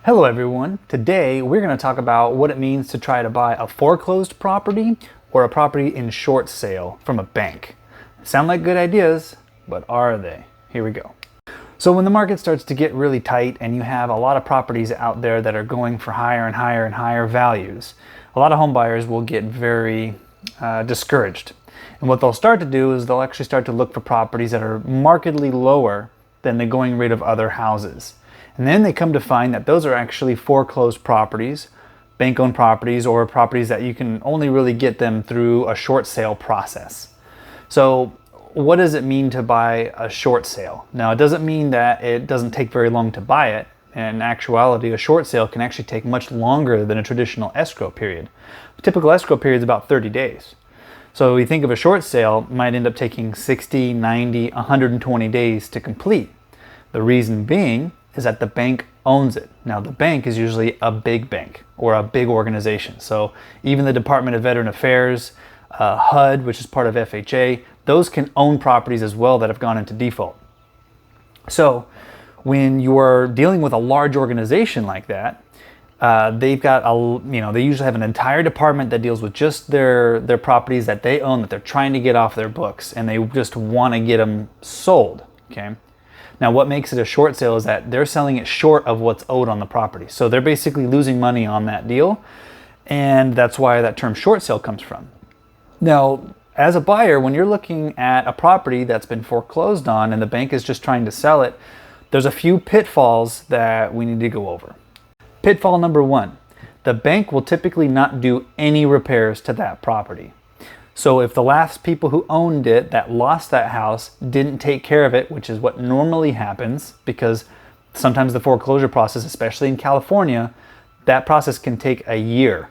Hello everyone. Today we're going to talk about what it means to try to buy a foreclosed property or a property in short sale from a bank. Sound like good ideas, but are they? Here we go. So when the market starts to get really tight and you have a lot of properties out there that are going for higher and higher and higher values, a lot of home buyers will get very discouraged. And what they'll start to do is they'll actually start to look for properties that are markedly lower than the going rate of other houses. And then they come to find that those are actually foreclosed properties, bank-owned properties, or properties that you can only really get them through a short sale process. So what does it mean to buy a short sale? Now, it doesn't mean that it doesn't take very long to buy it. In actuality, a short sale can actually take much longer than a traditional escrow period. A typical escrow period is about 30 days. So we think of a short sale might end up taking 60, 90, 120 days to complete. The reason being is that the bank owns it. Now, the bank is usually a big bank or a big organization. So even the Department of Veteran Affairs, HUD, which is part of FHA, those can own properties as well that have gone into default. So when you're dealing with a large organization like that, they've got they usually have an entire department that deals with just their properties that they own, that they're trying to get off their books, and they just want to get them sold. Okay. Now, what makes it a short sale is that they're selling it short of what's owed on the property. So they're basically losing money on that deal, and that's why that term short sale comes from. Now, as a buyer, when you're looking at a property that's been foreclosed on and the bank is just trying to sell it, there's a few pitfalls that we need to go over. Pitfall number one, the bank will typically not do any repairs to that property. So if the last people who owned it that lost that house didn't take care of it, which is what normally happens, because sometimes the foreclosure process, especially in California, that process can take a year.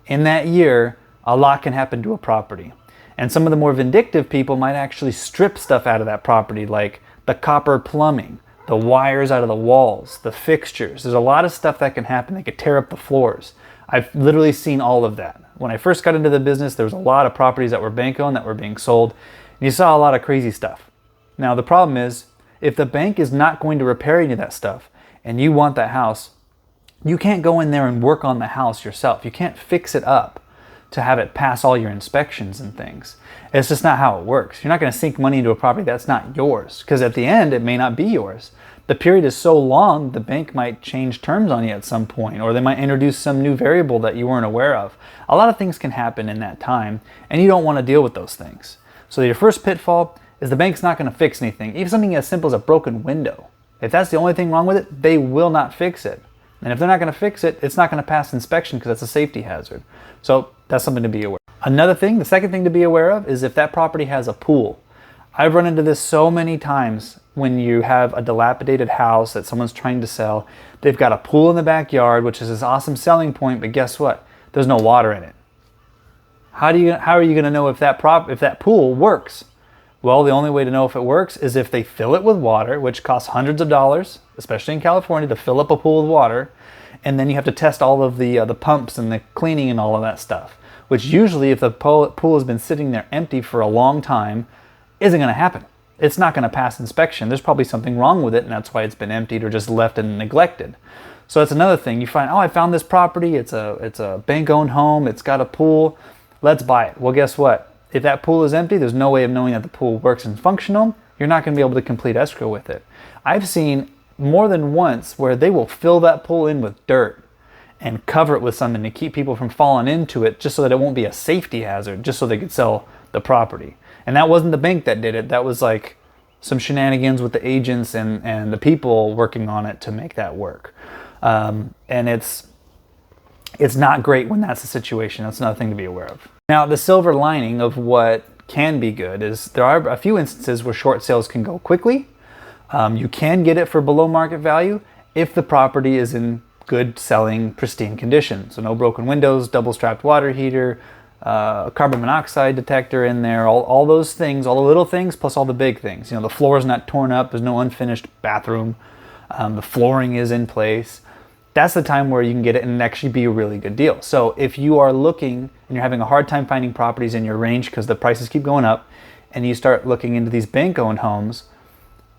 In that year, a lot can happen to a property. And some of the more vindictive people might actually strip stuff out of that property, like the copper plumbing, the wires out of the walls, the fixtures. There's a lot of stuff that can happen. They could tear up the floors. I've literally seen all of that. When I first got into the business, there was a lot of properties that were bank-owned that were being sold, and you saw a lot of crazy stuff. Now, the problem is, if the bank is not going to repair any of that stuff, and you want that house, you can't go in there and work on the house yourself. You can't fix it up to have it pass all your inspections and things. It's just not how it works. You're not going to sink money into a property that's not yours, because at the end, it may not be yours. The period is so long, the bank might change terms on you at some point, or they might introduce some new variable that you weren't aware of. A lot of things can happen in that time, and you don't want to deal with those things. So your first pitfall is the bank's not going to fix anything, even something as simple as a broken window. If that's the only thing wrong with it, they will not fix it. And if they're not going to fix it, it's not going to pass inspection because that's a safety hazard. So that's something to be aware of. Another thing, the second thing to be aware of, is if that property has a pool. I've run into this so many times when you have a dilapidated house that someone's trying to sell. They've got a pool in the backyard, which is this awesome selling point, but guess what? There's no water in it. How are you going to know if that pool works? Well, the only way to know if it works is if they fill it with water, which costs hundreds of dollars, especially in California, to fill up a pool with water, and then you have to test all of the pumps and the cleaning and all of that stuff, which usually, if the pool has been sitting there empty for a long time, isn't going to happen. It's not going to pass inspection. There's probably something wrong with it, and that's why it's been emptied or just left and neglected. So that's another thing. You find, oh, I found this property. It's a bank-owned home. It's got a pool. Let's buy it. Well, guess what? If that pool is empty, there's no way of knowing that the pool works and functional. You're not going to be able to complete escrow with it. I've seen more than once where they will fill that pool in with dirt and cover it with something to keep people from falling into it, just so that it won't be a safety hazard, just so they could sell the property. And that wasn't the bank that did it. That was like some shenanigans with the agents and the people working on it to make that work. And it's not great when that's the situation. That's another thing to be aware of. Now, the silver lining of what can be good is there are a few instances where short sales can go quickly. You can get it for below market value if the property is in good selling, pristine condition. So no broken windows, double strapped water heater, carbon monoxide detector in there, all those things, all the little things plus all the big things. The floor is not torn up, there's no unfinished bathroom, the flooring is in place. That's the time where you can get it and actually be a really good deal. So if you are looking and you're having a hard time finding properties in your range because the prices keep going up, and you start looking into these bank-owned homes,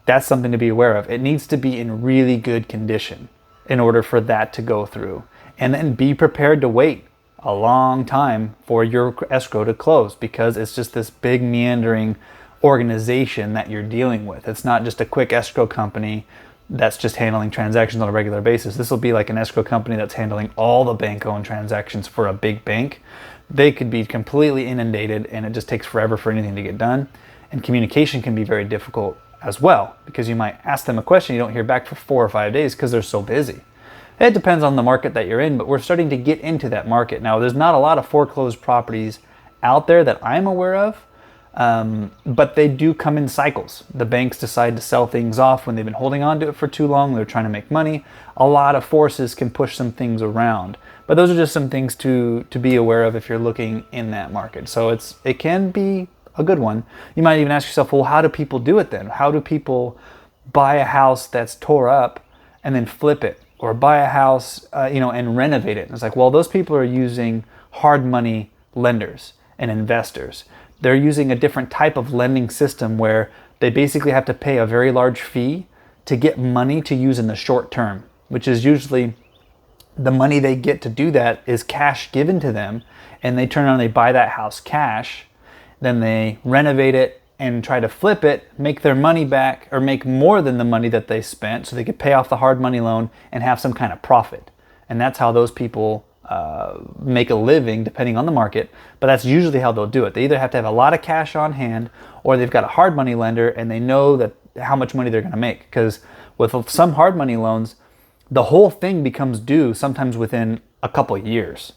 that's something to be aware of. It needs to be in really good condition. in order for that to go through. And then be prepared to wait a long time for your escrow to close, because it's just this big meandering organization that you're dealing with. It's not just a quick escrow company that's just handling transactions on a regular basis. This will be like an escrow company that's handling all the bank-owned transactions for a big bank. They could be completely inundated, and it just takes forever for anything to get done. And communication can be very difficult as well, because you might ask them a question, you don't hear back for 4 or 5 days because they're so busy. It depends on the market that you're in, but we're starting to get into that market. Now, there's not a lot of foreclosed properties out there that I'm aware of, but they do come in cycles. The banks decide to sell things off when they've been holding on to it for too long. They're trying to make money. A lot of forces can push some things around. But those are just some things to be aware of if you're looking in that market. So it can be a good one. You might even ask yourself, well, how do people do it then? How do people buy a house that's tore up and then flip it? Or buy a house, and renovate it? And it's like, well, those people are using hard money lenders and investors. They're using a different type of lending system where they basically have to pay a very large fee to get money to use in the short term, which is usually the money they get to do that is cash given to them, and they turn around and they buy that house cash, then they renovate it and try to flip it, make their money back, or make more than the money that they spent so they could pay off the hard money loan and have some kind of profit. And that's how those people make a living, depending on the market. But that's usually how they'll do it. They either have to have a lot of cash on hand, or they've got a hard money lender and they know that how much money they're going to make. Because with some hard money loans, the whole thing becomes due sometimes within a couple years.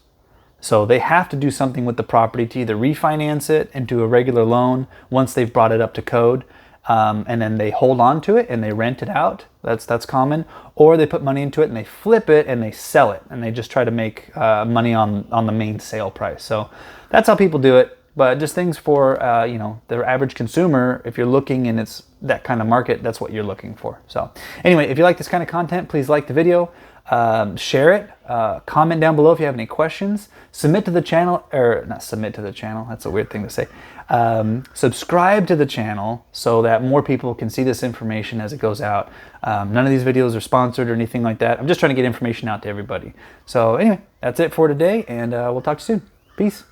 So they have to do something with the property to either refinance it into a regular loan once they've brought it up to code, and then they hold on to it and they rent it out. That's common. Or they put money into it and they flip it and they sell it, and they just try to make money on the main sale price. So that's how people do it. But just things for the average consumer, if you're looking and it's that kind of market, that's what you're looking for. So anyway, if you like this kind of content, please like the video. Share it, comment down below if you have any questions, submit to the channel, or not submit to the channel, that's a weird thing to say, subscribe to the channel so that more people can see this information as it goes out. None of these videos are sponsored or anything like that. I'm just trying to get information out to everybody. So anyway, that's it for today, and we'll talk to you soon. Peace.